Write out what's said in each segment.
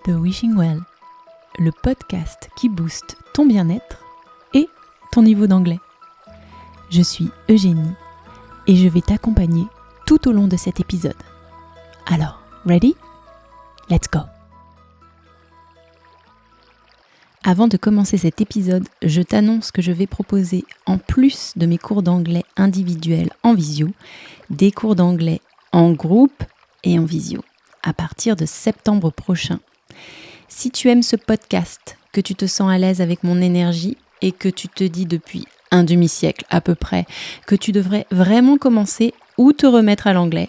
The Wishing Well, le podcast qui booste ton bien-être et ton niveau d'anglais. Je suis Eugénie et je vais t'accompagner tout au long de cet épisode. Alors, ready? Let's go! Avant de commencer cet épisode, je t'annonce que je vais proposer, en plus de mes cours d'anglais individuels en visio, des cours d'anglais en groupe et en visio, à partir de septembre prochain. Si tu aimes ce podcast, que tu te sens à l'aise avec mon énergie et que tu te dis depuis un demi-siècle à peu près que tu devrais vraiment commencer ou te remettre à l'anglais,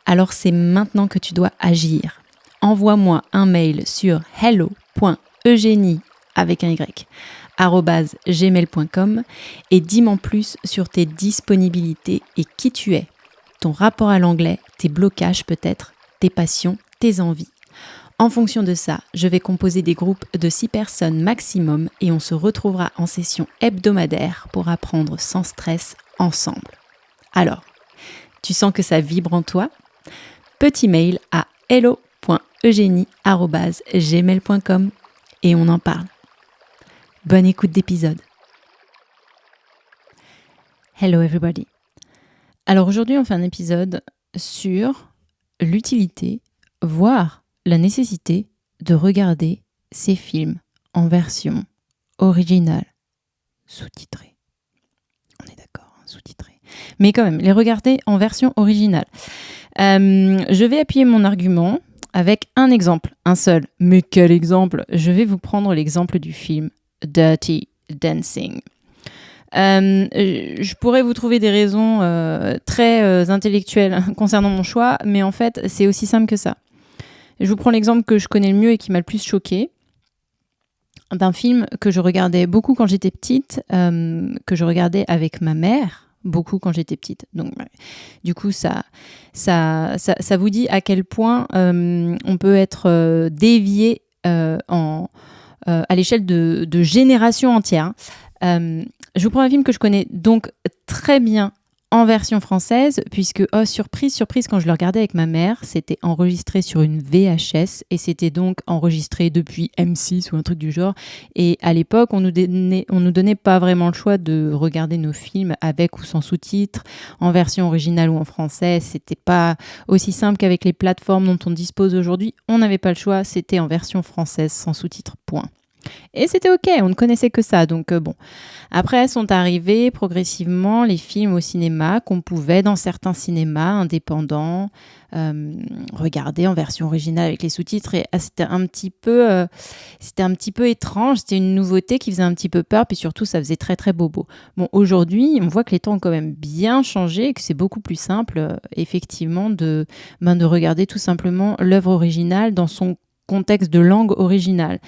alors c'est maintenant que tu dois agir. Envoie-moi un mail sur hello.eugenie avec un y, @gmail.com et dis-moi plus sur tes disponibilités et qui tu es, ton rapport à l'anglais, tes blocages peut-être, tes passions, tes envies. En fonction de ça, je vais composer des groupes de 6 personnes maximum et on se retrouvera en session hebdomadaire pour apprendre sans stress ensemble. Alors, tu sens que ça vibre en toi? Petit mail à hello.eugenie@gmail.com et on en parle. Bonne écoute d'épisode. Hello everybody. Alors aujourd'hui, on fait un épisode sur l'utilité, voire la nécessité de regarder ces films en version originale, sous-titrée. On est d'accord, sous-titrée. Mais quand même, les regarder en version originale. Je vais appuyer mon argument avec un exemple, un seul. Mais quel exemple? Je vais vous prendre l'exemple du film Dirty Dancing. Je pourrais vous trouver des raisons très intellectuelles concernant mon choix, mais en fait, c'est aussi simple que ça. Je vous prends l'exemple que je connais le mieux et qui m'a le plus choquée, d'un film que je regardais beaucoup quand j'étais petite, que je regardais avec ma mère, beaucoup quand j'étais petite. Donc, du coup, ça vous dit à quel point on peut être dévié à l'échelle de générations entières. Je vous prends un film que je connais donc très bien en version française, puisque, oh surprise, quand je le regardais avec ma mère, c'était enregistré sur une VHS et c'était donc enregistré depuis M6 ou un truc du genre. Et à l'époque, on nous donnait pas vraiment le choix de regarder nos films avec ou sans sous-titres, en version originale ou en français. C'était pas aussi simple qu'avec les plateformes dont on dispose aujourd'hui. On n'avait pas le choix, c'était en version française sans sous-titres, point. Et c'était ok, on ne connaissait que ça, donc bon. Après sont arrivés progressivement les films au cinéma qu'on pouvait, dans certains cinémas indépendants, regarder en version originale avec les sous-titres. Et c'était un petit peu étrange, c'était une nouveauté qui faisait un petit peu peur, puis surtout ça faisait très très bobo. Bon, aujourd'hui, on voit que les temps ont quand même bien changé et que c'est beaucoup plus simple, effectivement, de regarder tout simplement l'œuvre originale dans son contexte de langue originale.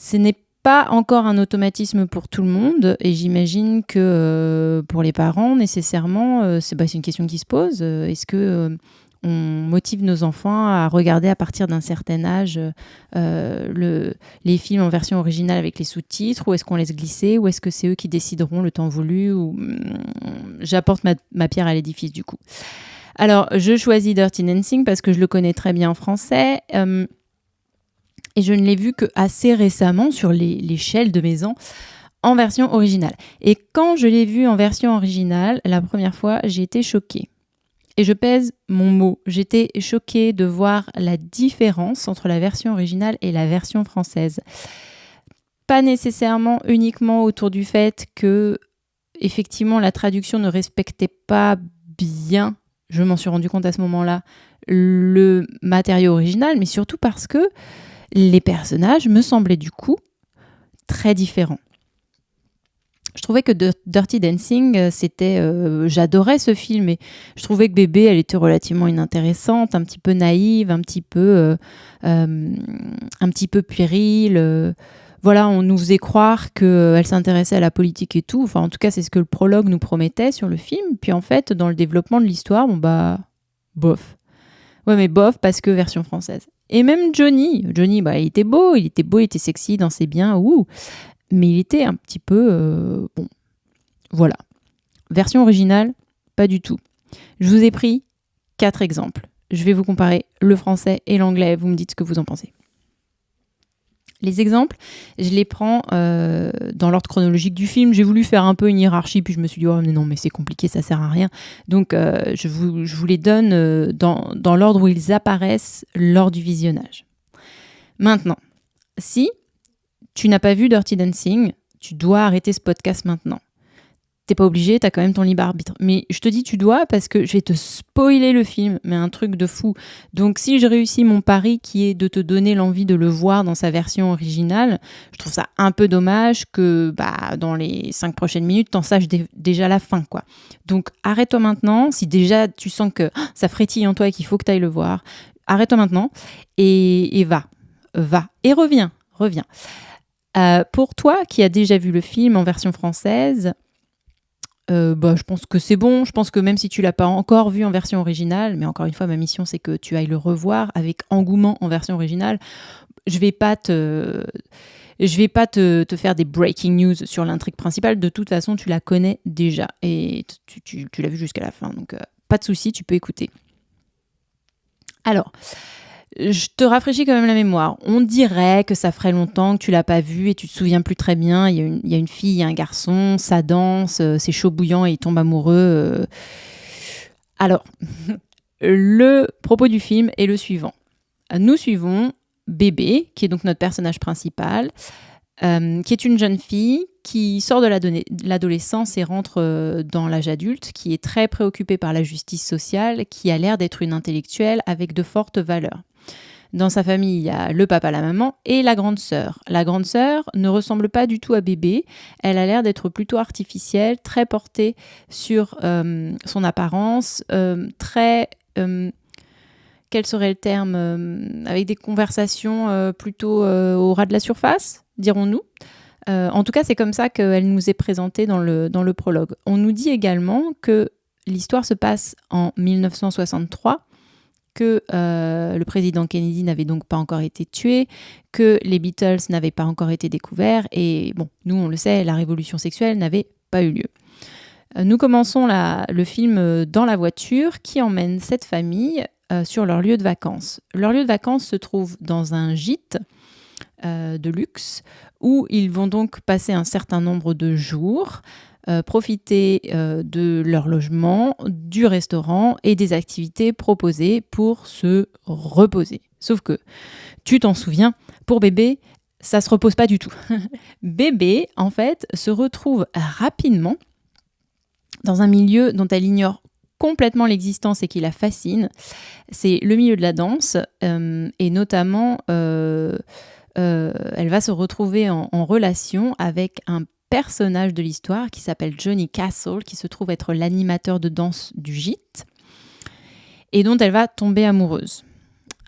Ce n'est pas encore un automatisme pour tout le monde et j'imagine que pour les parents, nécessairement, c'est une question qui se pose. Est-ce que on motive nos enfants à regarder à partir d'un certain âge les films en version originale avec les sous-titres, ou est-ce qu'on laisse glisser, ou est-ce que c'est eux qui décideront le temps voulu, ou j'apporte ma pierre à l'édifice du coup. Alors, je choisis Dirty Dancing parce que je le connais très bien en français. Et je ne l'ai vu que assez récemment sur l'échelle de mes ans en version originale. Et quand je l'ai vu en version originale, la première fois, j'ai été choquée. Et je pèse mon mot. J'étais choquée de voir la différence entre la version originale et la version française. Pas nécessairement uniquement autour du fait que, effectivement, la traduction ne respectait pas bien, je m'en suis rendu compte à ce moment-là, le matériau original, mais surtout parce que les personnages me semblaient du coup très différents. Je trouvais que Dirty Dancing, j'adorais ce film, et je trouvais que Bébé, elle était relativement inintéressante, un petit peu naïve, un petit peu puérile. Voilà, on nous faisait croire qu'elle s'intéressait à la politique et tout. Enfin, en tout cas, c'est ce que le prologue nous promettait sur le film. Puis en fait, dans le développement de l'histoire, bof. Ouais, mais bof, parce que version française. Et même Johnny, il était beau, il était sexy, dansait bien, mais il était un petit peu... voilà. Version originale, pas du tout. Je vous ai pris 4 exemples. Je vais vous comparer le français et l'anglais, vous me dites ce que vous en pensez. Les exemples, je les prends dans l'ordre chronologique du film. J'ai voulu faire un peu une hiérarchie, puis je me suis dit, oh mais non, mais c'est compliqué, ça sert à rien. Donc, je vous les donne dans l'ordre où ils apparaissent lors du visionnage. Maintenant, si tu n'as pas vu Dirty Dancing, tu dois arrêter ce podcast maintenant. T'es pas obligé, t'as quand même ton libre arbitre. Mais je te dis tu dois parce que je vais te spoiler le film, mais un truc de fou. Donc si je réussis mon pari qui est de te donner l'envie de le voir dans sa version originale, je trouve ça un peu dommage que dans les 5 prochaines minutes, t'en saches déjà la fin, quoi. Donc arrête-toi maintenant, si déjà tu sens que ça frétille en toi et qu'il faut que t'ailles le voir, arrête-toi maintenant et va. Et reviens. Pour toi qui as déjà vu le film en version française, je pense que c'est bon. Je pense que même si tu l'as pas encore vu en version originale, mais encore une fois, ma mission, c'est que tu ailles le revoir avec engouement en version originale. Je vais pas te faire des breaking news sur l'intrigue principale. De toute façon, tu la connais déjà et tu l'as vu jusqu'à la fin. Donc, pas de souci, tu peux écouter. Alors, je te rafraîchis quand même la mémoire. On dirait que ça ferait longtemps que tu l'as pas vu et tu te souviens plus très bien. Il y a une fille, il y a un garçon, ça danse, c'est chaud bouillant et ils tombent amoureux. Alors, le propos du film est le suivant. Nous suivons Bébé, qui est donc notre personnage principal, qui est une jeune fille qui sort de l'adolescence et rentre dans l'âge adulte, qui est très préoccupée par la justice sociale, qui a l'air d'être une intellectuelle avec de fortes valeurs. Dans sa famille, il y a le papa, la maman et la grande sœur. La grande sœur ne ressemble pas du tout à Bébé. Elle a l'air d'être plutôt artificielle, très portée sur son apparence, très... quel serait le terme avec des conversations plutôt au ras de la surface, dirons-nous. En tout cas, c'est comme ça qu'elle nous est présentée dans le prologue. On nous dit également que l'histoire se passe en 1963, que le président Kennedy n'avait donc pas encore été tué, que les Beatles n'avaient pas encore été découverts, et bon, nous on le sait, la révolution sexuelle n'avait pas eu lieu. Nous commençons le film dans la voiture qui emmène cette famille sur leur lieu de vacances. Leur lieu de vacances se trouve dans un gîte de luxe où ils vont donc passer un certain nombre de jours, profiter de leur logement, du restaurant et des activités proposées pour se reposer. Sauf que, tu t'en souviens, pour Bébé, ça se repose pas du tout. Bébé, en fait, se retrouve rapidement dans un milieu dont elle ignore complètement l'existence et qui la fascine. C'est le milieu de la danse et notamment elle va se retrouver en relation avec un personnage de l'histoire qui s'appelle Johnny Castle, qui se trouve être l'animateur de danse du gîte et dont elle va tomber amoureuse.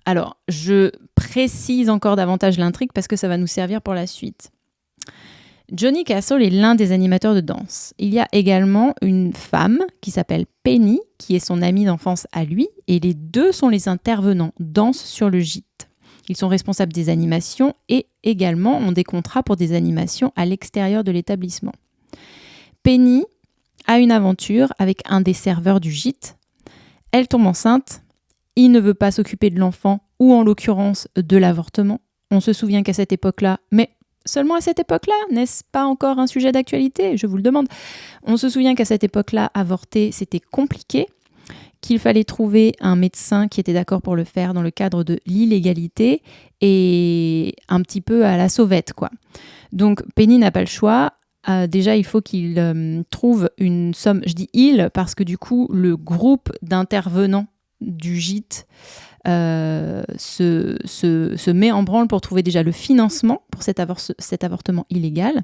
Alors, je précise encore davantage l'intrigue parce que ça va nous servir pour la suite. Johnny Castle est l'un des animateurs de danse. Il y a également une femme qui s'appelle Penny, qui est son amie d'enfance à lui, et les deux sont les intervenants danse sur le gîte. Ils sont responsables des animations et également ont des contrats pour des animations à l'extérieur de l'établissement. Penny a une aventure avec un des serveurs du gîte. Elle tombe enceinte. Il ne veut pas s'occuper de l'enfant ou en l'occurrence de l'avortement. On se souvient qu'à cette époque-là, mais seulement à cette époque-là, n'est-ce pas encore un sujet d'actualité ? Je vous le demande. On se souvient qu'à cette époque-là, avorter, c'était compliqué, qu'il fallait trouver un médecin qui était d'accord pour le faire dans le cadre de l'illégalité et un petit peu à la sauvette, quoi. Donc, Penny n'a pas le choix. Déjà, il faut qu'il trouve une somme. Je dis « il » parce que du coup, le groupe d'intervenants du gîte se met en branle pour trouver déjà le financement pour cet avortement illégal.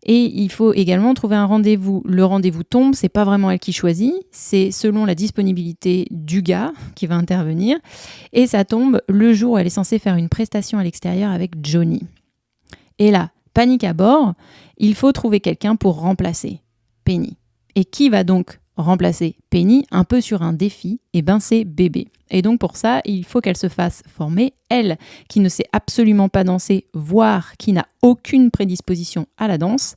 Et il faut également trouver un rendez-vous. Le rendez-vous tombe, c'est pas vraiment elle qui choisit, c'est selon la disponibilité du gars qui va intervenir. Et ça tombe le jour où elle est censée faire une prestation à l'extérieur avec Johnny. Et là, panique à bord, il faut trouver quelqu'un pour remplacer Penny. Et qui va donc remplacer Penny un peu sur un défi? Eh ben c'est Bébé. Et donc pour ça, il faut qu'elle se fasse former, elle qui ne sait absolument pas danser, voire qui n'a aucune prédisposition à la danse.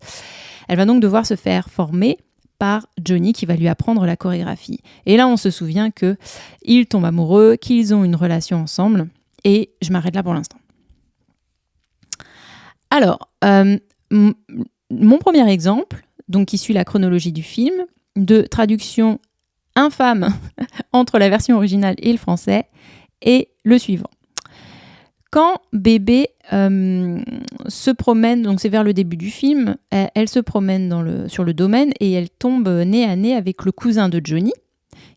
Elle va donc devoir se faire former par Johnny qui va lui apprendre la chorégraphie. Et là, on se souvient qu'ils tombent amoureux, qu'ils ont une relation ensemble et je m'arrête là pour l'instant. Alors, mon premier exemple, donc qui suit la chronologie du film, de traduction infâme entre la version originale et le français, est le suivant. Quand bébé se promène, donc c'est vers le début du film, elle se promène sur le domaine et elle tombe nez à nez avec le cousin de Johnny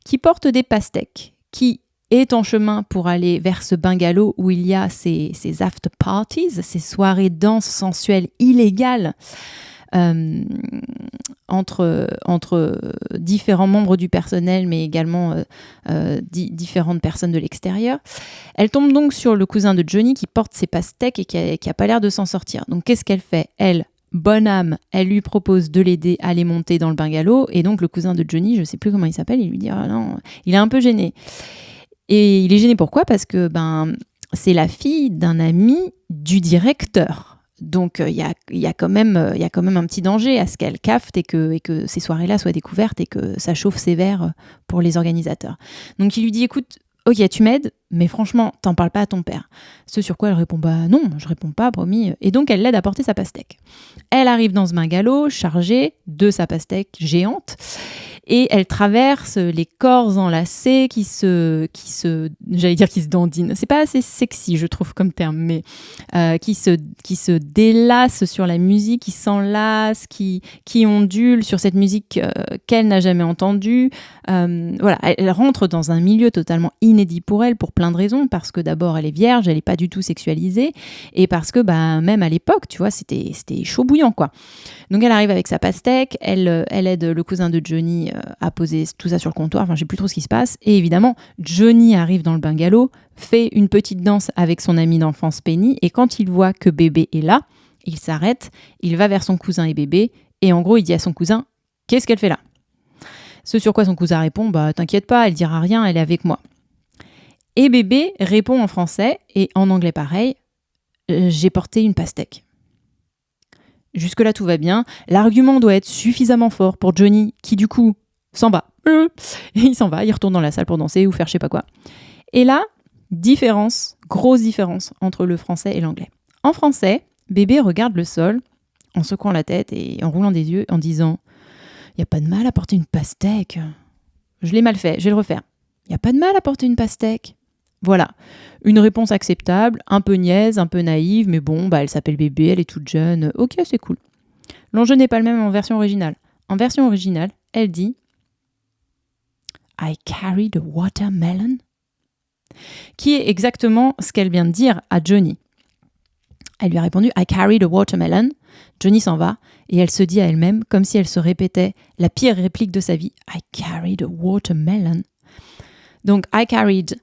qui porte des pastèques, qui est en chemin pour aller vers ce bungalow où il y a ces after parties, ces soirées danses sensuelles illégales entre différents membres du personnel, mais également différentes personnes de l'extérieur. Elle tombe donc sur le cousin de Johnny qui porte ses pastèques et qui a pas l'air de s'en sortir. Donc qu'est-ce qu'elle fait ? Elle, bonne âme, elle lui propose de l'aider à les monter dans le bungalow, et donc le cousin de Johnny, je ne sais plus comment il s'appelle, il lui dit ah non, il est un peu gêné. Et il est gêné pourquoi ? Parce que c'est la fille d'un ami du directeur. Donc il y a quand même un petit danger à ce qu'elle cafte et que ces soirées-là soient découvertes et que ça chauffe sévère pour les organisateurs. Donc il lui dit écoute, ok, tu m'aides, mais franchement, t'en parles pas à ton père. Ce sur quoi elle répond bah non, je réponds pas, promis. Et donc elle l'aide à porter sa pastèque. Elle arrive dans ce bungalow chargée de sa pastèque géante. Et elle traverse les corps enlacés qui se dandinent. C'est pas assez sexy, je trouve, comme terme, mais qui se délassent sur la musique, qui s'enlacent, qui ondulent sur cette musique qu'elle n'a jamais entendue. Voilà, elle rentre dans un milieu totalement inédit pour elle, pour plein de raisons, parce que d'abord, elle est vierge, elle n'est pas du tout sexualisée, et parce que même à l'époque, tu vois, c'était chaud bouillant, quoi. Donc elle arrive avec sa pastèque, elle aide le cousin de Johnny à poser tout ça sur le comptoir, enfin je sais plus trop ce qui se passe, et évidemment Johnny arrive dans le bungalow, fait une petite danse avec son amie d'enfance Penny, et quand il voit que bébé est là, il s'arrête, il va vers son cousin et bébé, et en gros il dit à son cousin « Qu'est-ce qu'elle fait là ?» Ce sur quoi son cousin répond « Bah t'inquiète pas, elle dira rien, elle est avec moi. » Et bébé répond en français, et en anglais pareil, « J'ai porté une pastèque. » Jusque-là, tout va bien. L'argument doit être suffisamment fort pour Johnny, qui du coup s'en va. Et il s'en va, il retourne dans la salle pour danser ou faire je sais pas quoi. Et là, grosse différence entre le français et l'anglais. En français, bébé regarde le sol en secouant la tête et en roulant des yeux en disant « Il n'y a pas de mal à porter une pastèque. » Je l'ai mal fait, je vais le refaire. « Il n'y a pas de mal à porter une pastèque. » Voilà, une réponse acceptable, un peu niaise, un peu naïve, mais bon, elle s'appelle bébé, elle est toute jeune, ok, c'est cool. L'enjeu n'est pas le même en version originale. En version originale, elle dit « I carried a watermelon », qui est exactement ce qu'elle vient de dire à Johnny. Elle lui a répondu « I carried a watermelon ». Johnny s'en va et elle se dit à elle-même, comme si elle se répétait la pire réplique de sa vie, « I carried a watermelon ». Donc « I carried »,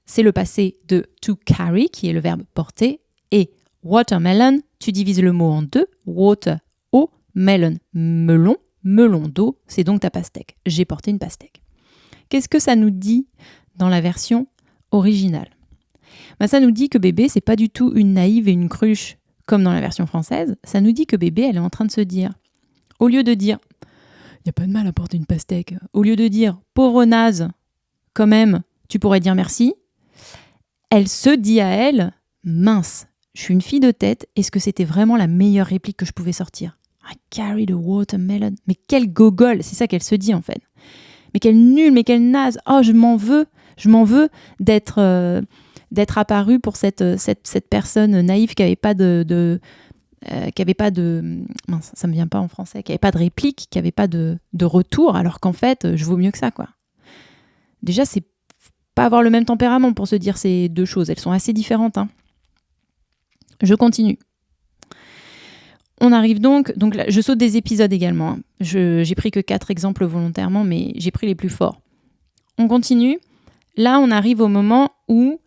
c'est le passé de to carry, qui est le verbe porter, et watermelon, tu divises le mot en deux, water, eau, melon, melon d'eau, c'est donc ta pastèque. J'ai porté une pastèque. Qu'est-ce que ça nous dit dans la version originale ? Ça nous dit que bébé, c'est pas du tout une naïve et une cruche comme dans la version française. Ça nous dit que bébé, elle est en train de se dire, au lieu de dire « il n'y a pas de mal à porter une pastèque », au lieu de dire « pauvre naze, quand même, tu pourrais dire merci », elle se dit à elle « mince, je suis une fille de tête, est-ce que c'était vraiment la meilleure réplique que je pouvais sortir ? I carried a watermelon ». Mais quelle gogole, c'est ça qu'elle se dit en fait. Mais quelle nulle, mais quelle naze. Oh, je m'en veux d'être apparue pour cette personne naïve qui n'avait pas mince, ça me vient pas en français, qui n'avait pas de réplique, qui n'avait pas de retour, alors qu'en fait, je vaux mieux que ça, quoi. Déjà, c'est pas avoir le même tempérament pour se dire ces deux choses. Elles sont assez différentes. Hein. Je continue. On arrive donc là, je saute des épisodes également. Hein. J'ai pris que 4 exemples volontairement, mais j'ai pris les plus forts. On continue. Là, on arrive au moment où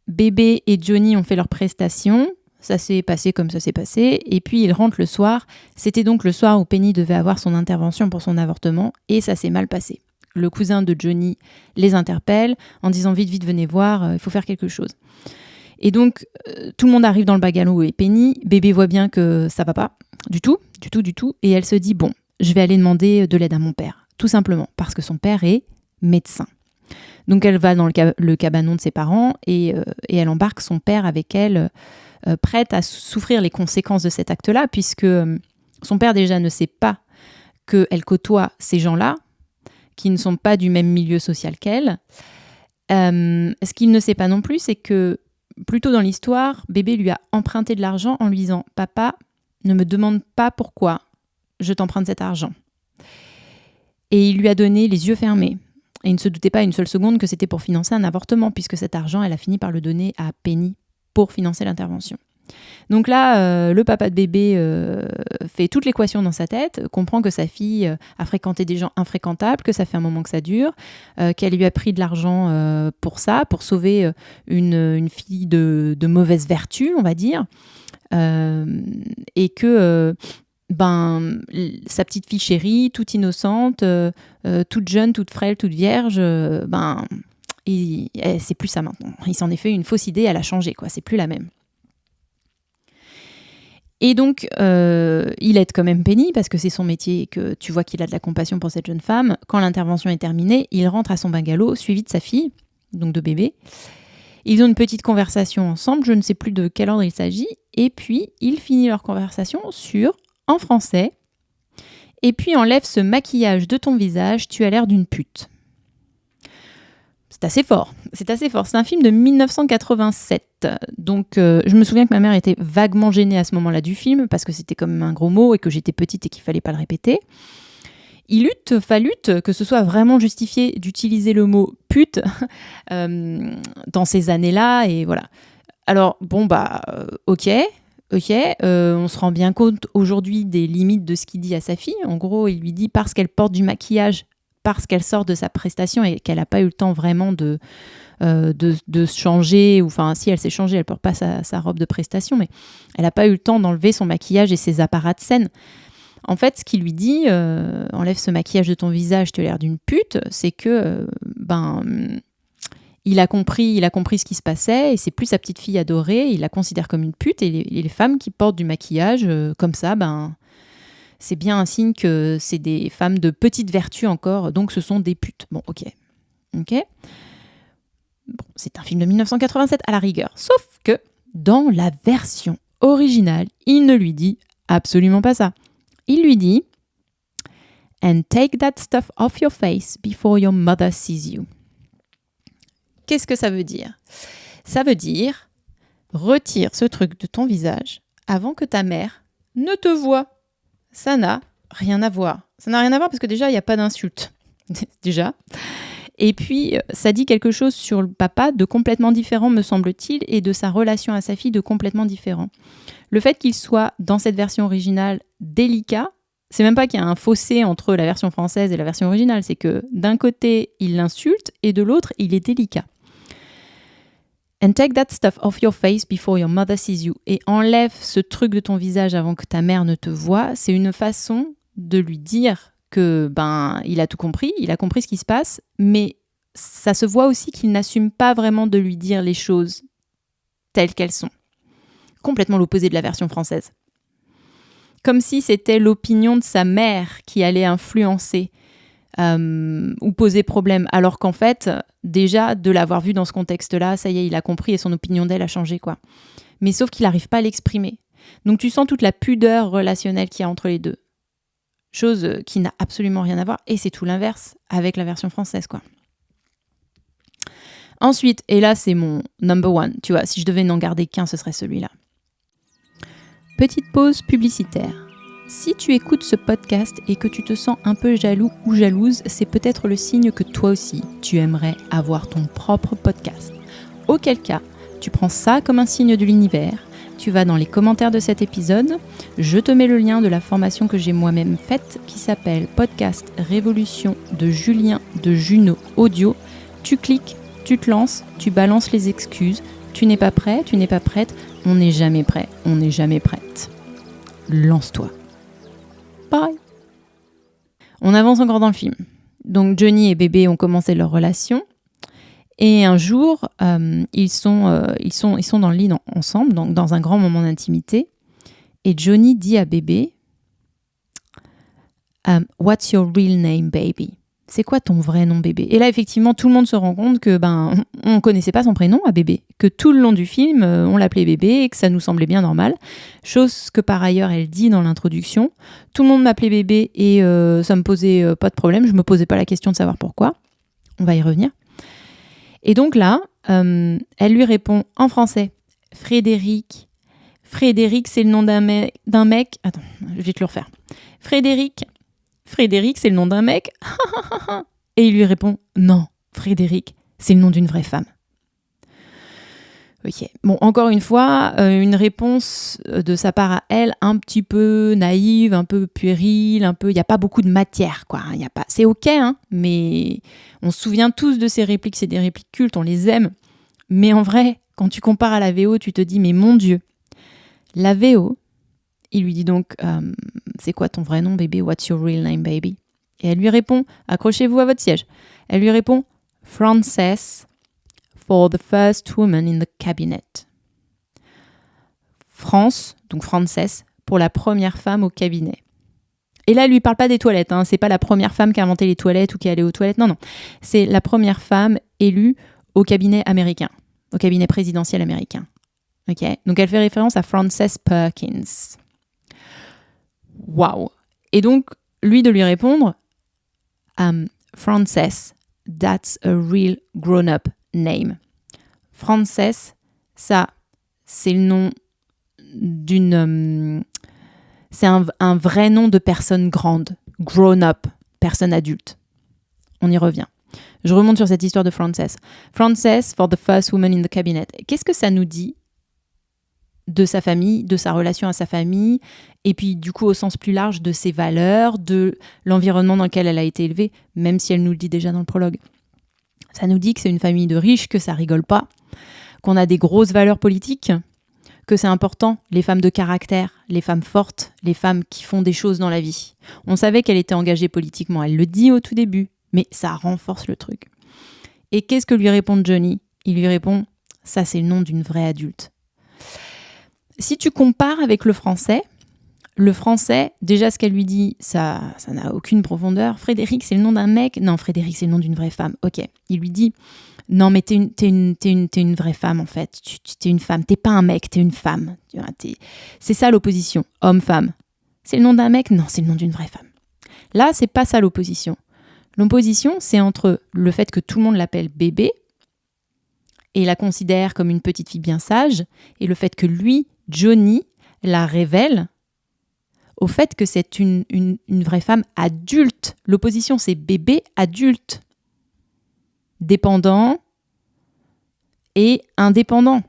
bébé et Johnny ont fait leur prestation. Ça s'est passé comme ça s'est passé. Et puis, ils rentrent le soir. C'était donc le soir où Penny devait avoir son intervention pour son avortement. Et ça s'est mal passé. Le cousin de Johnny les interpelle en disant « Vite, venez voir, il faut faire quelque chose ». Et donc, tout le monde arrive dans le bungalow et Penny, bébé voit bien que ça va pas, du tout. Et elle se dit « Bon, je vais aller demander de l'aide à mon père ». Tout simplement, parce que son père est médecin. Donc, elle va dans le cabanon de ses parents et elle embarque son père avec elle prête à souffrir les conséquences de cet acte-là, puisque son père déjà ne sait pas qu'elle côtoie ces gens-là, qui ne sont pas du même milieu social qu'elle. Ce qu'il ne sait pas non plus, c'est que plus tôt dans l'histoire, bébé lui a emprunté de l'argent en lui disant « Papa, ne me demande pas pourquoi je t'emprunte cet argent. » Et il lui a donné les yeux fermés. Et il ne se doutait pas une seule seconde que c'était pour financer un avortement, puisque cet argent, elle a fini par le donner à Penny pour financer l'intervention. Donc là, le papa de bébé fait toute l'équation dans sa tête, comprend que sa fille a fréquenté des gens infréquentables, que ça fait un moment que ça dure, qu'elle lui a pris de l'argent pour ça, pour sauver une fille de mauvaise vertu, on va dire, et que sa petite fille chérie, toute innocente, toute jeune, toute frêle, toute vierge, c'est plus ça maintenant. Il s'en est fait une fausse idée, elle a changé, quoi. C'est plus la même. Et donc, il aide quand même Penny, parce que c'est son métier et que tu vois qu'il a de la compassion pour cette jeune femme. Quand l'intervention est terminée, il rentre à son bungalow, suivi de sa fille, donc de bébé. Ils ont une petite conversation ensemble, je ne sais plus de quel ordre il s'agit, et puis il finit leur conversation en français, et puis enlève ce maquillage de ton visage, tu as l'air d'une pute. C'est assez fort. C'est un film de 1987. Donc, je me souviens que ma mère était vaguement gênée à ce moment-là du film, parce que c'était comme un gros mot et que j'étais petite et qu'il fallait pas le répéter. Il fallut que ce soit vraiment justifié d'utiliser le mot pute dans ces années-là, et voilà. Alors, ok. On se rend bien compte aujourd'hui des limites de ce qu'il dit à sa fille. En gros, il lui dit parce qu'elle porte du maquillage, parce qu'elle sort de sa prestation et qu'elle n'a pas eu le temps vraiment de se changer, ou enfin si elle s'est changée, elle ne porte pas sa robe de prestation, mais elle n'a pas eu le temps d'enlever son maquillage et ses apparats de scène. En fait, ce qu'il lui dit, enlève ce maquillage de ton visage, tu as l'air d'une pute, c'est que il a compris ce qui se passait, et c'est plus sa petite fille adorée, il la considère comme une pute, et les femmes qui portent du maquillage comme ça, c'est bien un signe que c'est des femmes de petite vertu encore, donc ce sont des putes. Bon, ok. Bon, c'est un film de 1987 à la rigueur, sauf que dans la version originale, il ne lui dit absolument pas ça. Il lui dit « And take that stuff off your face before your mother sees you ». Qu'est-ce que ça veut dire ? Ça veut dire « Retire ce truc de ton visage avant que ta mère ne te voie ». Ça n'a rien à voir. Ça n'a rien à voir parce que déjà, il n'y a pas d'insulte. Déjà. Et puis, ça dit quelque chose sur le papa de complètement différent, me semble-t-il, et de sa relation à sa fille de complètement différent. Le fait qu'il soit, dans cette version originale, délicat, c'est même pas qu'il y a un fossé entre la version française et la version originale, c'est que d'un côté, il l'insulte, et de l'autre, il est délicat. And take that stuff off your face before your mother sees you. Et enlève ce truc de ton visage avant que ta mère ne te voie. C'est une façon de lui dire que il a tout compris, il a compris ce qui se passe, mais ça se voit aussi qu'il n'assume pas vraiment de lui dire les choses telles qu'elles sont. Complètement l'opposé de la version française. Comme si c'était l'opinion de sa mère qui allait influencer ou poser problème, alors qu'en fait, déjà, de l'avoir vu dans ce contexte-là, ça y est, il a compris et son opinion d'elle a changé, quoi. Mais sauf qu'il n'arrive pas à l'exprimer. Donc tu sens toute la pudeur relationnelle qu'il y a entre les deux. Chose qui n'a absolument rien à voir, et c'est tout l'inverse avec la version française, quoi. Ensuite, et là c'est mon number one, tu vois, si je devais n'en garder qu'un, ce serait celui-là. Petite pause publicitaire. Si tu écoutes ce podcast et que tu te sens un peu jaloux ou jalouse, c'est peut-être le signe que toi aussi, tu aimerais avoir ton propre podcast. Auquel cas, tu prends ça comme un signe de l'univers, tu vas dans les commentaires de cet épisode, je te mets le lien de la formation que j'ai moi-même faite qui s'appelle Podcast Révolution de Julien de Juno Audio. Tu cliques, tu te lances, tu balances les excuses, tu n'es pas prêt, tu n'es pas prête, on n'est jamais prêt, on n'est jamais prête. Lance-toi. Bye. On avance encore dans le film. Donc Johnny et bébé ont commencé leur relation. Et un jour, ils sont dans le lit ensemble, donc dans un grand moment d'intimité. Et Johnny dit à bébé « What's your real name, baby ?» c'est quoi ton vrai nom, bébé? Et là, effectivement, tout le monde se rend compte que on connaissait pas son prénom à bébé, que tout le long du film, on l'appelait bébé et que ça nous semblait bien normal. Chose que par ailleurs, elle dit dans l'introduction. Tout le monde m'appelait bébé et ça me posait pas de problème. Je me posais pas la question de savoir pourquoi. On va y revenir. Et donc là, elle lui répond en français. Frédéric. Frédéric, c'est le nom d'un mec. Attends, je vais te le refaire. Frédéric, c'est le nom d'un mec. Et il lui répond, non, Frédéric, c'est le nom d'une vraie femme. Ok. Bon, encore une fois, une réponse de sa part à elle, un petit peu naïve, un peu puérile, il n'y a pas beaucoup de matière, quoi. C'est ok, hein, mais on se souvient tous de ces répliques, c'est des répliques cultes, on les aime. Mais en vrai, quand tu compares à la VO, tu te dis, mais mon Dieu, la VO, il lui dit donc, c'est quoi ton vrai nom, bébé? What's your real name, baby? Et elle lui répond, accrochez-vous à votre siège. Elle lui répond, Frances, for the first woman in the cabinet. France, donc Frances, pour la première femme au cabinet. Et là, elle lui parle pas des toilettes, hein. C'est pas la première femme qui a inventé les toilettes ou qui est allée aux toilettes, non. C'est la première femme élue au cabinet américain, au cabinet présidentiel américain. Okay. Donc elle fait référence à Frances Perkins. Waouh! Et donc, lui de lui répondre, Frances, that's a real grown-up name. Frances, ça, c'est le nom d'une... c'est un vrai nom de personne grande. Grown-up, personne adulte. On y revient. Je remonte sur cette histoire de Frances. Frances, for the first woman in the cabinet. Qu'est-ce que ça nous dit de sa famille, de sa relation à sa famille, et puis du coup au sens plus large de ses valeurs, de l'environnement dans lequel elle a été élevée, même si elle nous le dit déjà dans le prologue. Ça nous dit que c'est une famille de riches, que ça rigole pas, qu'on a des grosses valeurs politiques, que c'est important, les femmes de caractère, les femmes fortes, les femmes qui font des choses dans la vie. On savait qu'elle était engagée politiquement, elle le dit au tout début, mais ça renforce le truc. Et qu'est-ce que lui répond Johnny? Il lui répond, ça c'est le nom d'une vraie adulte. Si tu compares avec le français, déjà ce qu'elle lui dit, ça n'a aucune profondeur. Frédéric, c'est le nom d'un mec. Non, Frédéric, c'est le nom d'une vraie femme. Ok. Il lui dit, non, mais t'es une vraie femme en fait. T'es une femme. T'es pas un mec, t'es une femme. C'est ça l'opposition, homme-femme. C'est le nom d'un mec? Non, c'est le nom d'une vraie femme. Là, c'est pas ça l'opposition. L'opposition, c'est entre le fait que tout le monde l'appelle bébé et la considère comme une petite fille bien sage, et le fait que lui, Johnny, la révèle au fait que c'est une vraie femme adulte. L'opposition, c'est bébé adulte, dépendant et indépendant,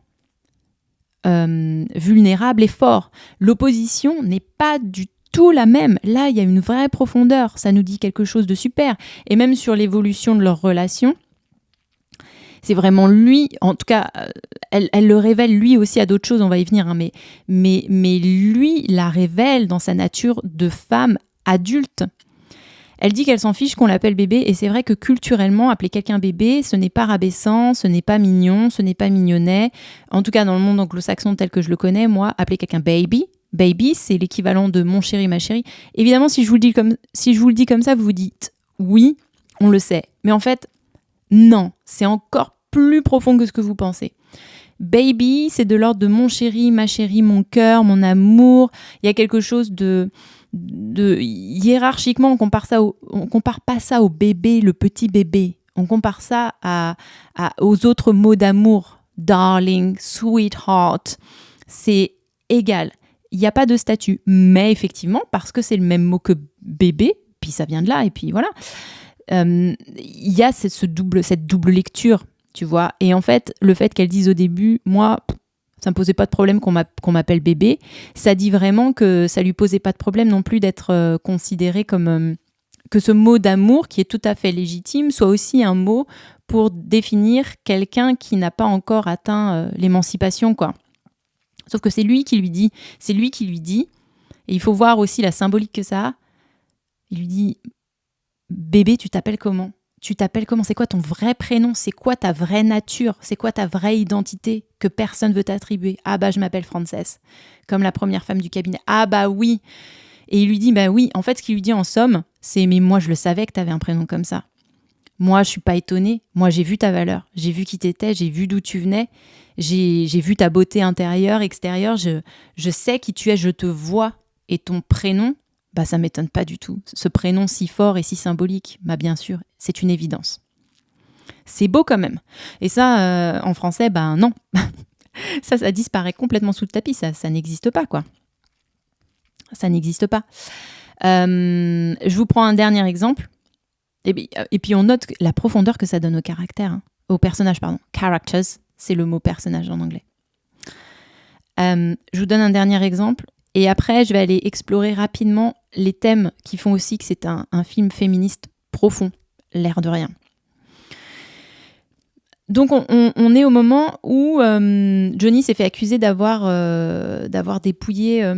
vulnérable et fort. L'opposition n'est pas du tout la même. Là, il y a une vraie profondeur. Ça nous dit quelque chose de super. Et même sur l'évolution de leur relation, c'est vraiment lui, en tout cas, elle le révèle lui aussi à d'autres choses, on va y venir, hein, mais lui la révèle dans sa nature de femme adulte. Elle dit qu'elle s'en fiche qu'on l'appelle bébé, et c'est vrai que culturellement, appeler quelqu'un bébé, ce n'est pas rabaissant, ce n'est pas mignon, ce n'est pas mignonnet. En tout cas, dans le monde anglo-saxon tel que je le connais, moi, appeler quelqu'un baby, c'est l'équivalent de mon chéri, ma chérie. Évidemment, si je vous le dis comme ça, vous vous dites oui, on le sait. Mais en fait, non, c'est encore plus profond que ce que vous pensez. Baby, c'est de l'ordre de mon chéri, ma chérie, mon cœur, mon amour. Il y a quelque chose de hiérarchiquement, on compare pas ça au bébé, le petit bébé. On compare ça aux autres mots d'amour. Darling, sweetheart. C'est égal. Il n'y a pas de statut. Mais effectivement, parce que c'est le même mot que bébé, puis ça vient de là, et puis voilà. Il y a cette double lecture, tu vois. Et en fait, le fait qu'elle dise au début, moi, ça me posait pas de problème qu'on m'appelle bébé, ça dit vraiment que ça lui posait pas de problème non plus d'être considéré comme... que ce mot d'amour, qui est tout à fait légitime, soit aussi un mot pour définir quelqu'un qui n'a pas encore atteint l'émancipation, quoi. Sauf que c'est lui qui lui dit, et il faut voir aussi la symbolique que ça a. Il lui dit... Bébé, tu t'appelles comment? C'est quoi ton vrai prénom? C'est quoi ta vraie nature? C'est quoi ta vraie identité que personne veut t'attribuer? Ah bah, je m'appelle Frances, comme la première femme du cabinet. Ah bah oui. Et il lui dit, bah oui, en fait, ce qu'il lui dit en somme, c'est, mais moi, je le savais que tu avais un prénom comme ça. Moi, je suis pas étonnée. Moi, j'ai vu ta valeur. J'ai vu qui t'étais. J'ai vu d'où tu venais. J'ai vu ta beauté intérieure, extérieure. Je sais qui tu es. Je te vois. Et ton prénom, bah, ça m'étonne pas du tout. Ce prénom si fort et si symbolique, bah, bien sûr, c'est une évidence. C'est beau quand même. Et ça, en français, bah non. ça disparaît complètement sous le tapis. Ça n'existe pas, quoi. Ça n'existe pas. Je vous prends un dernier exemple. Et puis on note la profondeur que ça donne au caractère, au personnage, pardon. Characters, c'est le mot personnage en anglais. Je vous donne un dernier exemple. Et après, je vais aller explorer rapidement les thèmes qui font aussi que c'est un film féministe profond, l'air de rien. Donc on est au moment où Johnny s'est fait accuser d'avoir dépouillé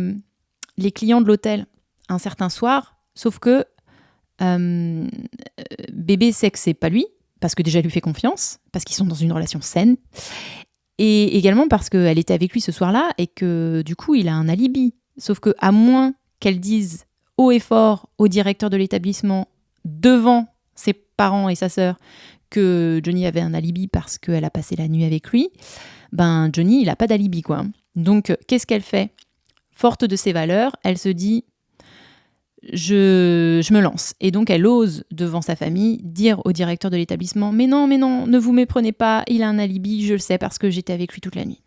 les clients de l'hôtel un certain soir, sauf que bébé sait que c'est pas lui, parce que déjà elle lui fait confiance, parce qu'ils sont dans une relation saine, et également parce qu'elle était avec lui ce soir-là et que du coup il a un alibi. Sauf que à moins qu'elle dise haut et fort au directeur de l'établissement devant ses parents et sa sœur que Johnny avait un alibi parce qu'elle a passé la nuit avec lui, ben Johnny il a pas d'alibi quoi. Donc qu'est-ce qu'elle fait ? Forte de ses valeurs, elle se dit je me lance. Et donc, elle ose, devant sa famille, dire au directeur de l'établissement « Mais non, ne vous méprenez pas, il a un alibi, je le sais parce que j'étais avec lui toute la nuit. »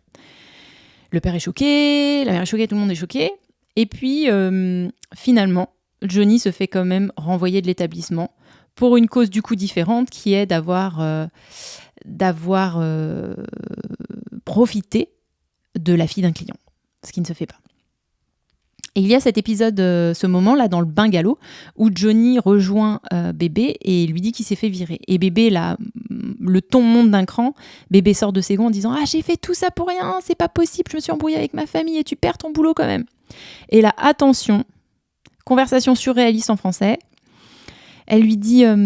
Le père est choqué, la mère est choquée, tout le monde est choqué. Et puis, finalement, Johnny se fait quand même renvoyer de l'établissement pour une cause du coup différente qui est d'avoir profité de la fille d'un client, ce qui ne se fait pas. Et il y a cet épisode, ce moment-là, dans le bungalow, où Johnny rejoint Bébé et lui dit qu'il s'est fait virer. Et Bébé, là, le ton monte d'un cran. Bébé sort de ses gonds en disant « Ah, j'ai fait tout ça pour rien, c'est pas possible, je me suis embrouillée avec ma famille et tu perds ton boulot quand même. » Et là, attention, conversation surréaliste en français. Elle lui dit « Ah,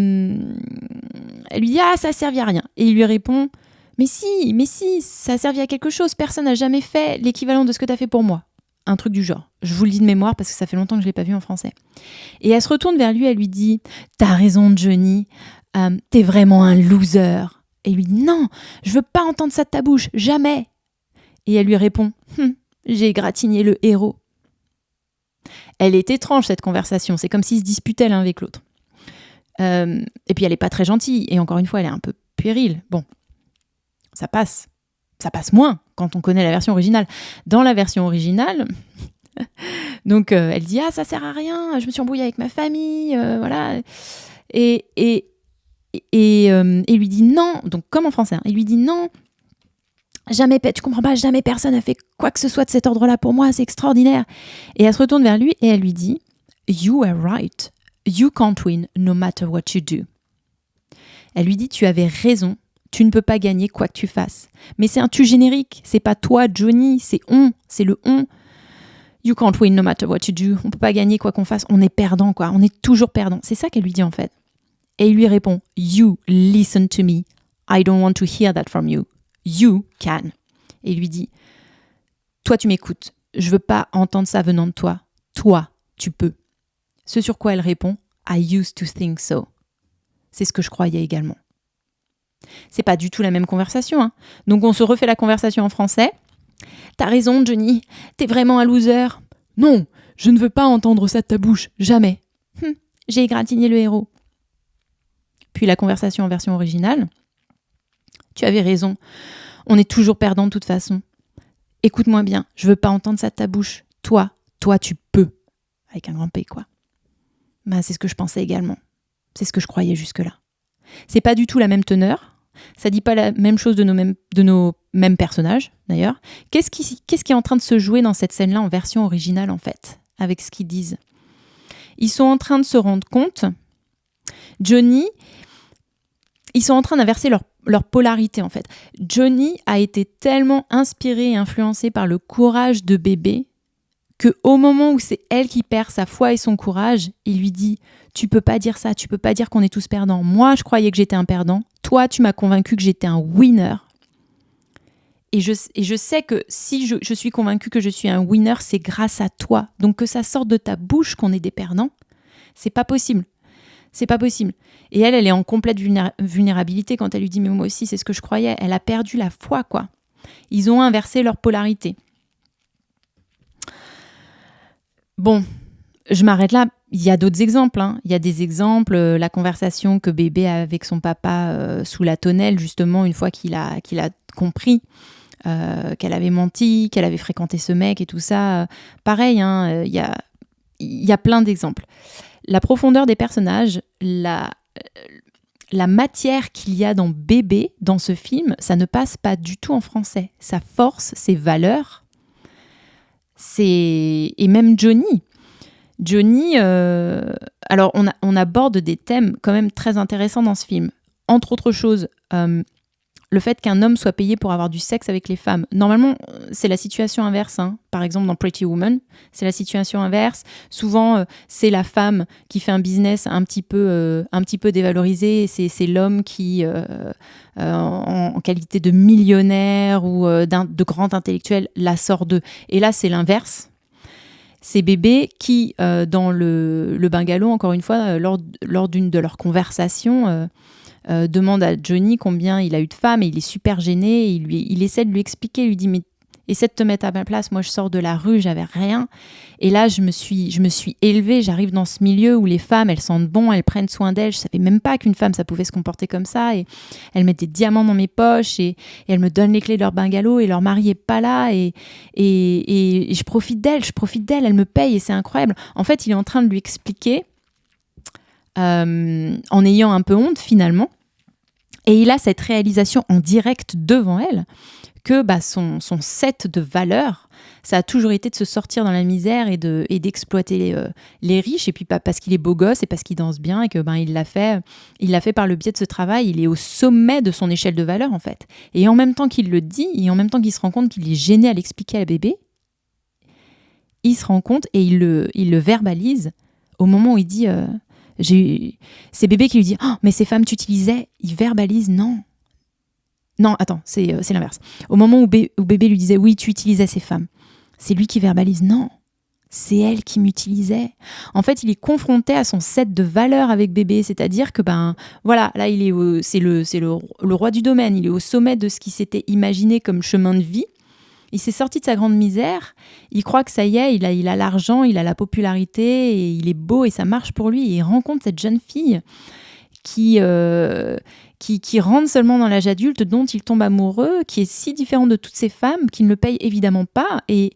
ça a servi à rien. » Et il lui répond « Mais si, ça a servi à quelque chose. Personne n'a jamais fait l'équivalent de ce que tu as fait pour moi. » Un truc du genre. Je vous le dis de mémoire parce que ça fait longtemps que je ne l'ai pas vu en français. Et elle se retourne vers lui, elle lui dit « T'as raison, Johnny, t'es vraiment un loser. » Et il lui dit « Non, je veux pas entendre ça de ta bouche, jamais. » Et elle lui répond « J'ai égratigné le héros. » Elle est étrange, cette conversation. C'est comme s'ils se disputaient l'un avec l'autre. Et puis elle n'est pas très gentille. Et encore une fois, elle est un peu puérile. Bon, ça passe. Ça passe moins quand on connaît la version originale. Dans la version originale, donc elle dit « Ah, ça sert à rien, je me suis embrouillée avec ma famille, voilà. » Et il lui dit « Non », donc comme en français, il lui dit « Non, jamais, tu comprends pas, jamais personne n'a fait quoi que ce soit de cet ordre-là pour moi, c'est extraordinaire. » Et elle se retourne vers lui et elle lui dit « You are right, you can't win no matter what you do. » Elle lui dit « Tu avais raison. Tu ne peux pas gagner quoi que tu fasses. Mais c'est un tu générique. C'est pas toi, Johnny. C'est on. C'est le on. You can't win no matter what you do. On peut pas gagner quoi qu'on fasse. On est perdant, quoi. On est toujours perdant. C'est ça qu'elle lui dit, en fait. Et il lui répond, You listen to me. I don't want to hear that from you. You can. Et il lui dit, toi, tu m'écoutes. Je veux pas entendre ça venant de toi. Toi, tu peux. Ce sur quoi elle répond, I used to think so. C'est ce que je croyais également. C'est pas du tout la même conversation. Hein. Donc on se refait la conversation en français. T'as raison, Johnny. T'es vraiment un loser. Non, je ne veux pas entendre ça de ta bouche. Jamais. J'ai égratigné le héros. Puis la conversation en version originale. Tu avais raison. On est toujours perdant de toute façon. Écoute-moi bien. Je veux pas entendre ça de ta bouche. Toi, tu peux. Avec un grand P, quoi. Ben, c'est ce que je pensais également. C'est ce que je croyais jusque-là. C'est pas du tout la même teneur. Ça dit pas la même chose de nos mêmes personnages, d'ailleurs. Qu'est-ce qui est en train de se jouer dans cette scène-là en version originale, en fait, avec ce qu'ils disent ? Ils sont en train de se rendre compte, Johnny, ils sont en train d'inverser leur polarité, en fait. Johnny a été tellement inspiré et influencé par le courage de Bébé qu'au moment où c'est elle qui perd sa foi et son courage, il lui dit « Tu peux pas dire ça, tu peux pas dire qu'on est tous perdants. Moi, je croyais que j'étais un perdant. Toi, tu m'as convaincu que j'étais un winner. » Et je sais que si je suis convaincue que je suis un winner, c'est grâce à toi. Donc que ça sorte de ta bouche qu'on est des perdants, c'est pas possible. C'est pas possible. Et elle est en complète vulnérabilité quand elle lui dit « mais moi aussi, c'est ce que je croyais ». Elle a perdu la foi, quoi. Ils ont inversé leur polarité. Bon, je m'arrête là. Il y a d'autres exemples. Il y a des exemples, la conversation que bébé a avec son papa sous la tonnelle, justement, une fois qu'il a compris qu'elle avait menti, qu'elle avait fréquenté ce mec et tout ça. Pareil, il y a plein d'exemples. La profondeur des personnages, la matière qu'il y a dans bébé, dans ce film, ça ne passe pas du tout en français. Sa force, ses valeurs, et même Johnny. Alors on aborde des thèmes quand même très intéressants dans ce film. Entre autres choses, le fait qu'un homme soit payé pour avoir du sexe avec les femmes. Normalement, c'est la situation inverse. Par exemple, dans Pretty Woman, c'est la situation inverse. Souvent, c'est la femme qui fait un business un petit peu dévalorisé. C'est l'homme qui, en qualité de millionnaire ou de grand intellectuel, la sort d'eux. Et là, c'est l'inverse. C'est bébé qui, dans le bungalow, encore une fois, lors d'une de leurs conversations, demande à Johnny combien il a eu de femmes et il est super gêné. Et il essaie de lui expliquer, il lui dit « mais essaie de te mettre à ma place, moi je sors de la rue, j'avais rien. Et là, je me suis élevée, j'arrive dans ce milieu où les femmes, elles sentent bon, elles prennent soin d'elles. Je savais même pas qu'une femme, ça pouvait se comporter comme ça. Et elles mettent des diamants dans mes poches et elles me donnent les clés de leur bungalow et leur mari est pas là. Et je profite d'elle, elle me paye et c'est incroyable. » En fait, il est en train de lui expliquer, en ayant un peu honte finalement. Et il a cette réalisation en direct devant elle que son set de valeurs, ça a toujours été de se sortir dans la misère et d'exploiter les riches, et puis pas parce qu'il est beau gosse et parce qu'il danse bien et que il l'a fait par le biais de ce travail. Il est au sommet de son échelle de valeurs en fait. Et en même temps qu'il le dit, et en même temps qu'il se rend compte qu'il est gêné à l'expliquer à bébé, il se rend compte et il le verbalise au moment où il dit c'est bébé qui lui dit « oh, mais ces femmes t'utilisaient », il verbalise « non, attends, c'est l'inverse. Au moment où bébé lui disait « oui, tu utilisais ces femmes », c'est lui qui verbalise « non, c'est elle qui m'utilisait ». En fait, il est confronté à son set de valeurs avec bébé, c'est-à-dire que voilà, là c'est le roi du domaine, il est au sommet de ce qu'il s'était imaginé comme chemin de vie. Il s'est sorti de sa grande misère, il croit que ça y est, il a l'argent, il a la popularité, et il est beau et ça marche pour lui. Et il rencontre cette jeune fille qui rentre seulement dans l'âge adulte, dont il tombe amoureux, qui est si différente de toutes ces femmes, qu'il ne le paye évidemment pas. Et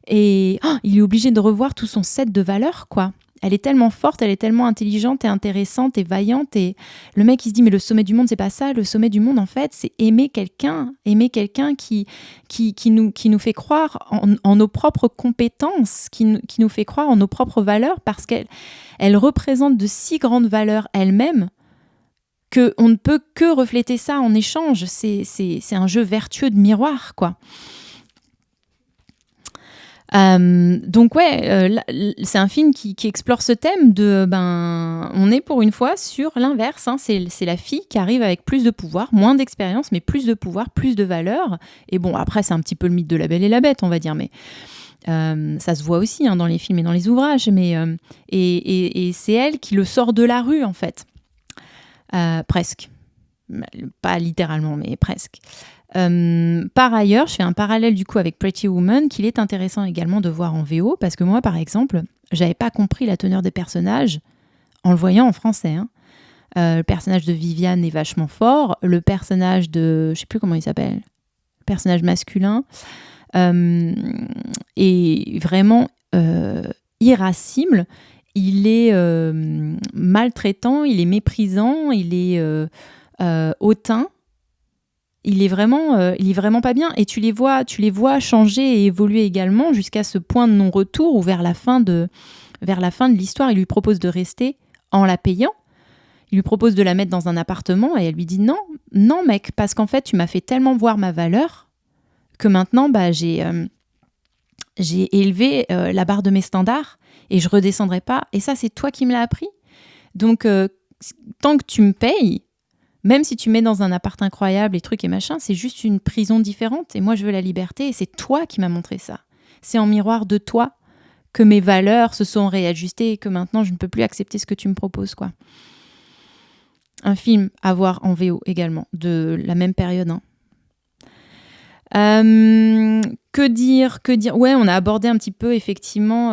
il est obligé de revoir tout son set de valeurs, quoi. Elle est tellement forte, elle est tellement intelligente et intéressante et vaillante. Et le mec, il se dit, mais le sommet du monde, c'est pas ça. Le sommet du monde, en fait, c'est aimer quelqu'un qui nous fait croire en nos propres compétences, qui nous fait croire en nos propres valeurs, parce qu'elle représente de si grandes valeurs elle-même qu'on ne peut que refléter ça en échange. C'est un jeu vertueux de miroir, quoi. Donc c'est un film qui explore ce thème de on est pour une fois sur l'inverse, c'est la fille qui arrive avec plus de pouvoir, moins d'expérience, mais plus de pouvoir, plus de valeur. Et bon, après c'est un petit peu le mythe de La Belle et la Bête, on va dire, mais ça se voit aussi dans les films et dans les ouvrages, mais et c'est elle qui le sort de la rue en fait, presque, pas littéralement mais presque. Par ailleurs, je fais un parallèle du coup avec Pretty Woman qu'il est intéressant également de voir en VO, parce que moi par exemple j'avais pas compris la teneur des personnages en le voyant en français. Le personnage de Viviane est vachement fort, le personnage de, je sais plus comment il s'appelle, le personnage masculin est vraiment irascible, il est maltraitant, il est méprisant, il est hautain. Il est vraiment pas bien, et tu les vois changer et évoluer également jusqu'à ce point de non-retour où vers la fin de l'histoire, il lui propose de rester en la payant. Il lui propose de la mettre dans un appartement et elle lui dit non mec, parce qu'en fait tu m'as fait tellement voir ma valeur que maintenant j'ai élevé la barre de mes standards et je redescendrai pas, et ça c'est toi qui me l'as appris. Donc tant que tu me payes, Même si tu mets dans un appart incroyable et trucs et machin, c'est juste une prison différente. Et moi, je veux la liberté. Et c'est toi qui m'as montré ça. C'est en miroir de toi que mes valeurs se sont réajustées et que maintenant, je ne peux plus accepter ce que tu me proposes, quoi. Un film à voir en VO également, de la même période. Hein. Que dire Ouais, on a abordé un petit peu, effectivement,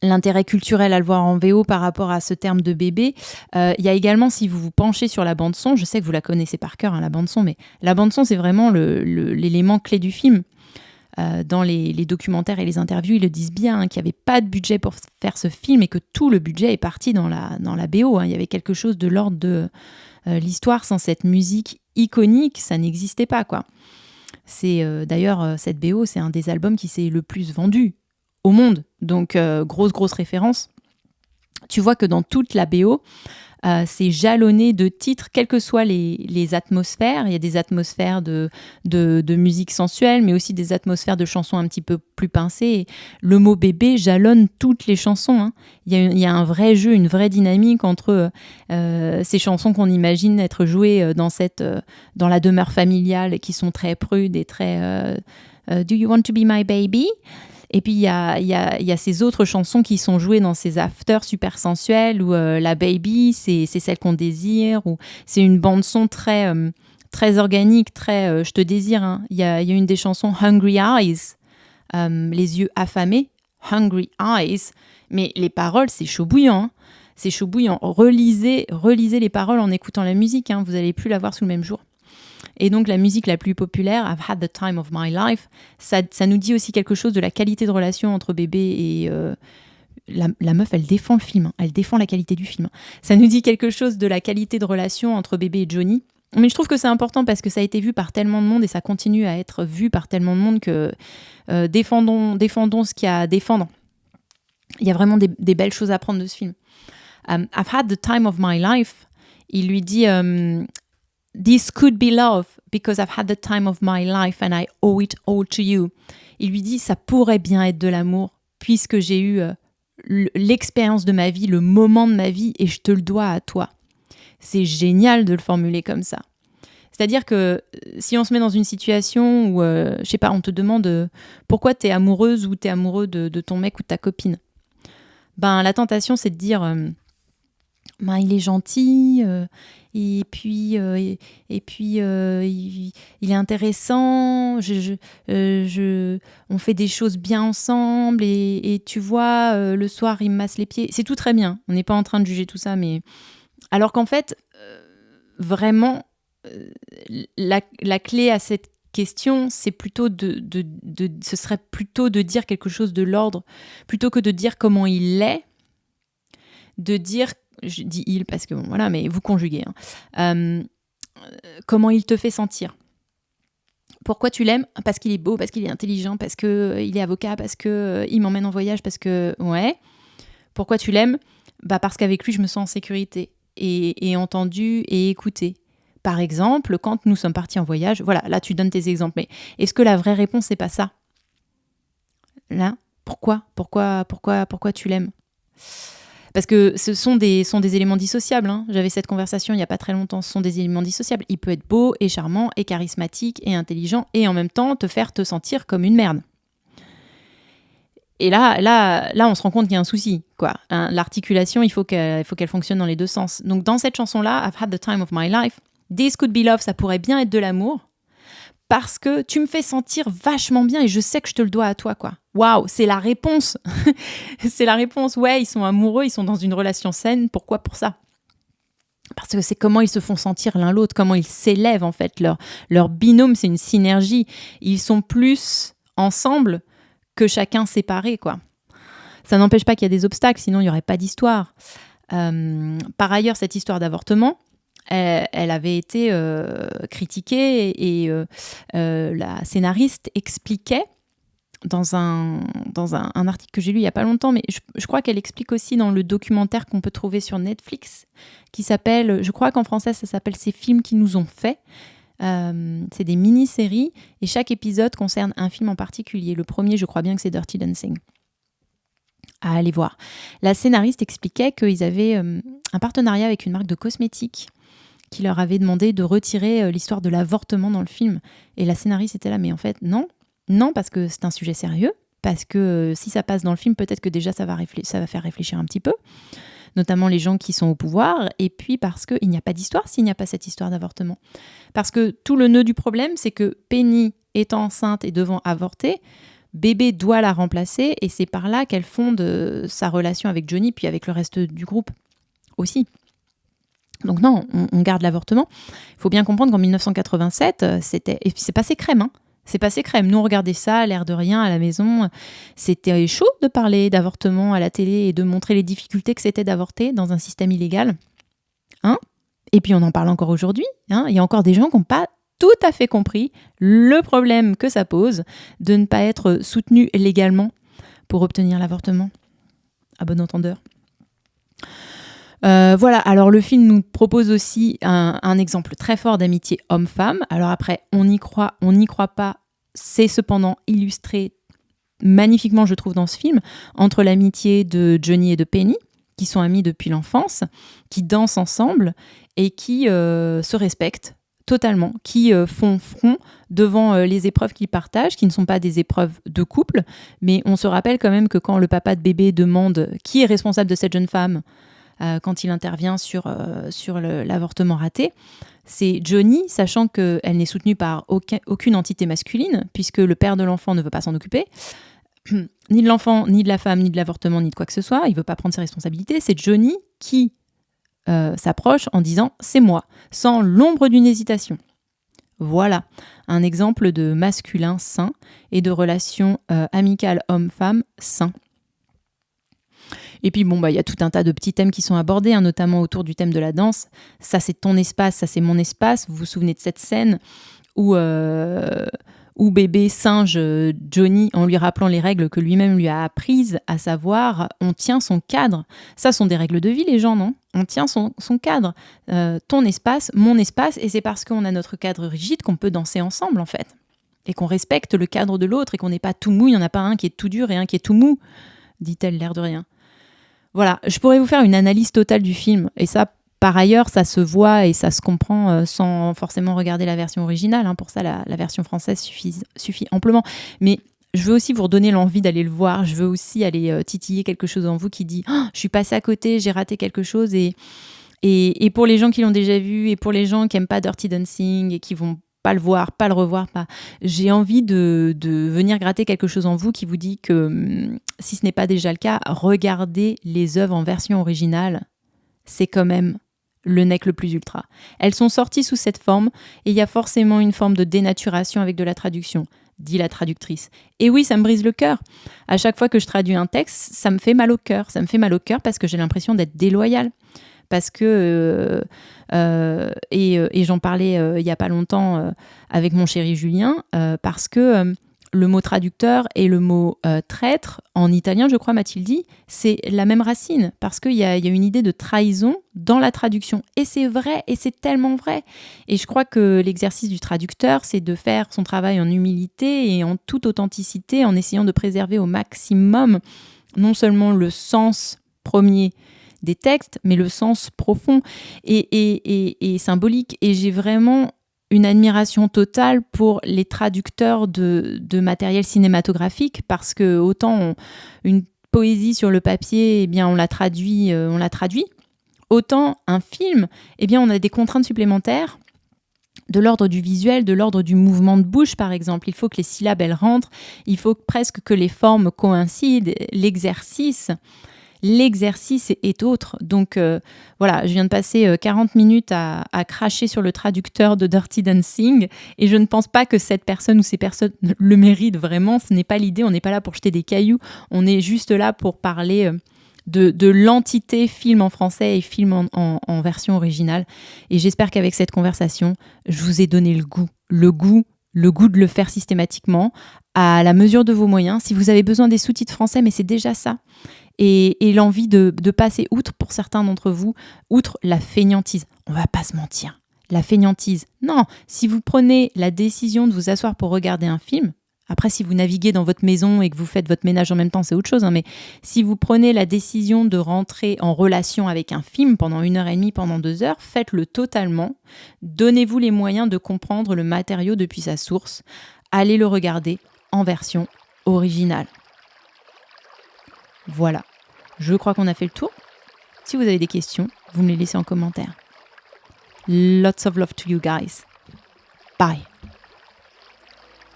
l'intérêt culturel à le voir en VO par rapport à ce terme de bébé. Il y a également, si vous vous penchez sur la bande-son, je sais que vous la connaissez par cœur, hein, la bande-son, mais la bande-son, c'est vraiment l'élément clé du film. Dans les documentaires et les interviews, ils le disent bien, hein, qu'il n'y avait pas de budget pour faire ce film et que tout le budget est parti dans la BO. Hein. Il y avait quelque chose de l'ordre de l'histoire sans cette musique iconique, ça n'existait pas, quoi. C'est d'ailleurs, cette BO, c'est un des albums qui s'est le plus vendu au monde. Donc, grosse référence. Tu vois que dans toute la BO, c'est jalonné de titres, quelles que soient les atmosphères. Il y a des atmosphères de musique sensuelle, mais aussi des atmosphères de chansons un petit peu plus pincées. Et le mot bébé jalonne toutes les chansons. Hein. Il y a un vrai jeu, une vraie dynamique entre ces chansons qu'on imagine être jouées dans la demeure familiale, qui sont très prudes et très Do you want to be my baby? Et puis, il y a ces autres chansons qui sont jouées dans ces afters super sensuels où la baby, c'est celle qu'on désire, ou c'est une bande-son très organique, très je te désire. Hein. Il y a une des chansons, Hungry Eyes, les yeux affamés, Hungry Eyes. Mais les paroles, c'est chaud bouillant. Hein. C'est chaud bouillant. Relisez les paroles en écoutant la musique. Hein. Vous n'allez plus la voir sous le même jour. Et donc, la musique la plus populaire, I've had the time of my life, ça nous dit aussi quelque chose de la qualité de relation entre bébé et... la meuf, elle défend le film, hein. Elle défend la qualité du film. Ça nous dit quelque chose de la qualité de relation entre bébé et Johnny. Mais je trouve que c'est important parce que ça a été vu par tellement de monde et ça continue à être vu par tellement de monde que défendons ce qu'il y a à défendre. Il y a vraiment des belles choses à prendre de ce film. I've had the time of my life. Il lui dit... This could be love because I've had the time of my life and I owe it all to you. Il lui dit, ça pourrait bien être de l'amour puisque j'ai eu l'expérience de ma vie, le moment de ma vie et je te le dois à toi. C'est génial de le formuler comme ça. C'est-à-dire que si on se met dans une situation où, je sais pas, on te demande pourquoi t'es amoureuse ou t'es amoureux de ton mec ou de ta copine, ben la tentation c'est de dire ben, il est gentil, et puis il est intéressant, on fait des choses bien ensemble et tu vois, le soir il me masse les pieds. C'est tout très bien, on n'est pas en train de juger tout ça, mais alors qu'en fait, vraiment, la clé à cette question, c'est plutôt ce serait plutôt de dire quelque chose de l'ordre, plutôt que de dire comment il est, de dire, je dis il parce que bon, voilà, mais vous conjuguez, hein. Comment il te fait sentir. Pourquoi tu l'aimes? Parce qu'il est beau, parce qu'il est intelligent, parce qu'il est avocat, parce qu'il m'emmène en voyage, parce que... Ouais. Pourquoi tu l'aimes? Bah parce qu'avec lui, je me sens en sécurité et entendu et écouté. Par exemple, quand nous sommes partis en voyage, voilà, là tu donnes tes exemples, mais est-ce que la vraie réponse, c'est pas ça? Là, pourquoi tu l'aimes? Parce que ce sont des éléments dissociables. Hein. J'avais cette conversation il n'y a pas très longtemps. Ce sont des éléments dissociables. Il peut être beau et charmant et charismatique et intelligent et en même temps te faire te sentir comme une merde. Et là, on se rend compte qu'il y a un souci, quoi. Hein, l'articulation, il faut qu'elle fonctionne dans les deux sens. Donc dans cette chanson-là, I've had the time of my life. This could be love, ça pourrait bien être de l'amour. Parce que tu me fais sentir vachement bien et je sais que je te le dois à toi, quoi. Waouh, c'est la réponse. C'est la réponse. Ouais, ils sont amoureux, ils sont dans une relation saine. Pourquoi? Pour ça. Parce que c'est comment ils se font sentir l'un l'autre, comment ils s'élèvent, en fait. Leur binôme, c'est une synergie. Ils sont plus ensemble que chacun séparé, quoi. Ça n'empêche pas qu'il y a des obstacles, sinon il n'y aurait pas d'histoire. Par ailleurs, cette histoire d'avortement, elle avait été critiquée et la scénariste expliquait dans un article que j'ai lu il n'y a pas longtemps, mais je crois qu'elle explique aussi dans le documentaire qu'on peut trouver sur Netflix, qui s'appelle, je crois qu'en français ça s'appelle « Ces films qui nous ont fait ». C'est des mini-séries et chaque épisode concerne un film en particulier. Le premier, je crois bien que c'est Dirty Dancing. à aller voir. La scénariste expliquait qu'ils avaient un partenariat avec une marque de cosmétiques qui leur avait demandé de retirer l'histoire de l'avortement dans le film. Et la scénariste était là, mais en fait, non, parce que c'est un sujet sérieux, parce que si ça passe dans le film, peut-être que déjà ça va faire réfléchir un petit peu, notamment les gens qui sont au pouvoir, et puis parce qu'il n'y a pas d'histoire s'il n'y a pas cette histoire d'avortement. Parce que tout le nœud du problème, c'est que Penny étant enceinte et devant avorter, Bébé doit la remplacer, et c'est par là qu'elle fonde sa relation avec Johnny, puis avec le reste du groupe aussi. Donc non, on garde l'avortement. Il faut bien comprendre qu'en 1987, et puis c'est passé crème, hein. C'est passé crème. Nous, on regardait ça, à l'air de rien, à la maison. C'était chaud de parler d'avortement à la télé et de montrer les difficultés que c'était d'avorter dans un système illégal. Hein ? Et puis on en parle encore aujourd'hui. Hein ? Il y a encore des gens qui n'ont pas tout à fait compris le problème que ça pose de ne pas être soutenu légalement pour obtenir l'avortement. À bon entendeur. Voilà, alors le film nous propose aussi un exemple très fort d'amitié homme-femme. Alors après, on n'y croit pas, c'est cependant illustré magnifiquement, je trouve, dans ce film, entre l'amitié de Johnny et de Penny, qui sont amis depuis l'enfance, qui dansent ensemble et qui se respectent totalement, qui font front devant les épreuves qu'ils partagent, qui ne sont pas des épreuves de couple, mais on se rappelle quand même que quand le papa de bébé demande qui est responsable de cette jeune femme, quand il intervient sur l'avortement raté, c'est Johnny, sachant qu'elle n'est soutenue par aucune entité masculine, puisque le père de l'enfant ne veut pas s'en occuper, ni de l'enfant, ni de la femme, ni de l'avortement, ni de quoi que ce soit, il ne veut pas prendre ses responsabilités, c'est Johnny qui s'approche en disant « c'est moi », sans l'ombre d'une hésitation. Voilà, un exemple de masculin sain et de relation amicale homme-femme sain. Et puis, il y a tout un tas de petits thèmes qui sont abordés, hein, notamment autour du thème de la danse. Ça, c'est ton espace, ça, c'est mon espace. Vous vous souvenez de cette scène où bébé singe Johnny, en lui rappelant les règles que lui-même lui a apprises, à savoir, on tient son cadre. Ça sont des règles de vie, les gens, non ? On tient son cadre. Ton espace, mon espace, et c'est parce qu'on a notre cadre rigide qu'on peut danser ensemble, en fait. Et qu'on respecte le cadre de l'autre, et qu'on n'est pas tout mou, il n'y en a pas un qui est tout dur et un qui est tout mou, dit-elle l'air de rien. Voilà, je pourrais vous faire une analyse totale du film, et ça, par ailleurs, ça se voit et ça se comprend sans forcément regarder la version originale. Hein. Pour ça, la version française suffit amplement. Mais je veux aussi vous redonner l'envie d'aller le voir. Je veux aussi aller titiller quelque chose en vous qui dit oh, « je suis passé à côté, j'ai raté quelque chose ». Et pour les gens qui l'ont déjà vu, et pour les gens qui n'aiment pas Dirty Dancing et qui vont pas le voir, pas le revoir, j'ai envie de venir gratter quelque chose en vous qui vous dit que, si ce n'est pas déjà le cas, regardez les œuvres en version originale. C'est quand même le nec le plus ultra. Elles sont sorties sous cette forme et il y a forcément une forme de dénaturation avec de la traduction, dit la traductrice. Et oui, ça me brise le cœur. À chaque fois que je traduis un texte, ça me fait mal au cœur. Ça me fait mal au cœur parce que j'ai l'impression d'être déloyale. Parce que, et j'en parlais il n'y a pas longtemps avec mon chéri Julien, parce que le mot traducteur et le mot traître, en italien, je crois, m'a-t-il dit, c'est la même racine, parce qu'il y a une idée de trahison dans la traduction. Et c'est vrai, et c'est tellement vrai. Et je crois que l'exercice du traducteur, c'est de faire son travail en humilité et en toute authenticité, en essayant de préserver au maximum non seulement le sens premier des textes, mais le sens profond et symbolique. Et j'ai vraiment une admiration totale pour les traducteurs de matériel cinématographique, parce que autant une poésie sur le papier, eh bien on la traduit, autant un film, eh bien on a des contraintes supplémentaires de l'ordre du visuel, de l'ordre du mouvement de bouche, par exemple. Il faut que les syllabes, elles rentrent, il faut presque que les formes coïncident, l'exercice est autre. Donc voilà, je viens de passer 40 minutes à cracher sur le traducteur de Dirty Dancing, et je ne pense pas que cette personne ou ces personnes le méritent vraiment. Ce n'est pas l'idée, on n'est pas là pour jeter des cailloux, on est juste là pour parler de l'entité film en français et film en version originale. Et j'espère qu'avec cette conversation, je vous ai donné le goût de le faire systématiquement, à la mesure de vos moyens. Si vous avez besoin des sous-titres français, mais c'est déjà ça. Et l'envie de passer outre, pour certains d'entre vous, outre la fainéantise. On va pas se mentir. La fainéantise. Non, si vous prenez la décision de vous asseoir pour regarder un film, Après, si vous naviguez dans votre maison et que vous faites votre ménage en même temps, c'est autre chose. Mais si vous prenez la décision de rentrer en relation avec un film pendant 1h30, pendant 2 heures, faites-le totalement. Donnez-vous les moyens de comprendre le matériau depuis sa source. Allez le regarder en version originale. Voilà. Je crois qu'on a fait le tour. Si vous avez des questions, vous me les laissez en commentaire. Lots of love to you guys. Bye.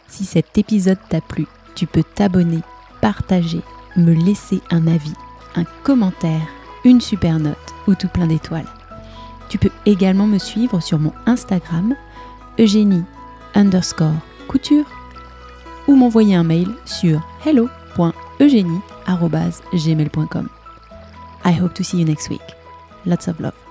Si cet épisode t'a plu, tu peux t'abonner, partager, me laisser un avis, un commentaire, une super note ou tout plein d'étoiles. Tu peux également me suivre sur mon Instagram, Eugénie_couture, ou m'envoyer un mail sur hello.eugenie@gmail.com. I hope to see you next week. Lots of love.